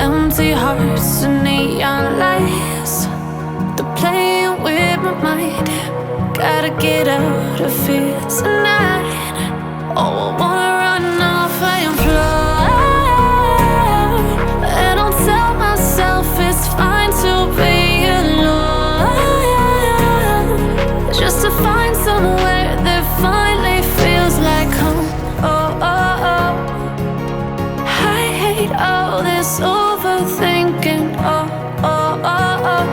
Empty hearts and neon lights, they're playing with my mind. Gotta get out of here tonight. Oh, I wanna run off and fly. And I'll tell myself it's fine to be alone, just to find somewhere that finally feels like home. Oh, oh, oh. I hate all this overthinking. Oh, oh, oh, oh.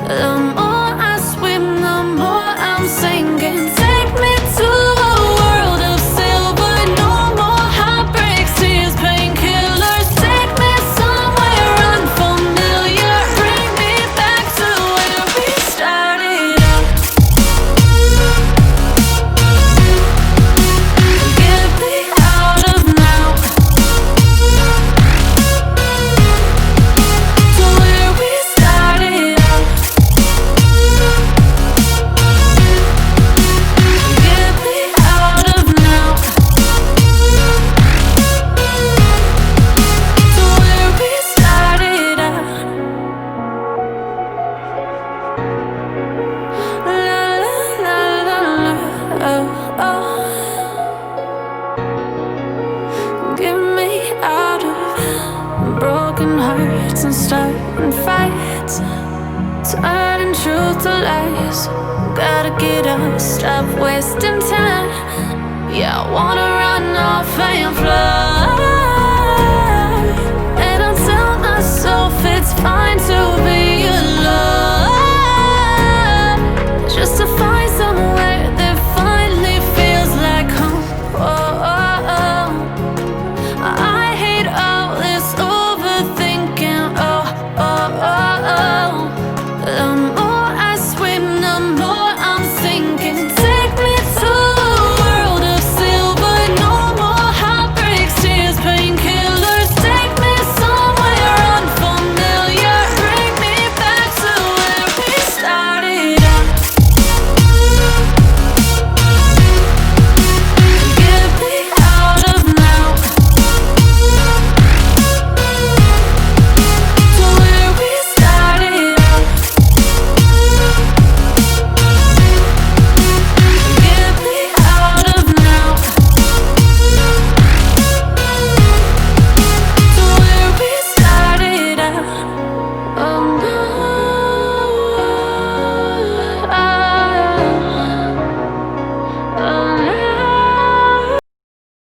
The more I swim, the more I'm sinking. Take me to a world of silver. No more heartbreaks, tears, painkillers. Take me somewhere unfamiliar. Bring me back to where we started out. Get me out of now, to where we started out. Get me out of now, to where we started out. La la la la la, oh, oh. Get me out of broken hearts and starting fights, turning truth to lies. Gotta get up, stop wasting time. Yeah, I wanna run off and fly. And I'll tell myself it's fine to be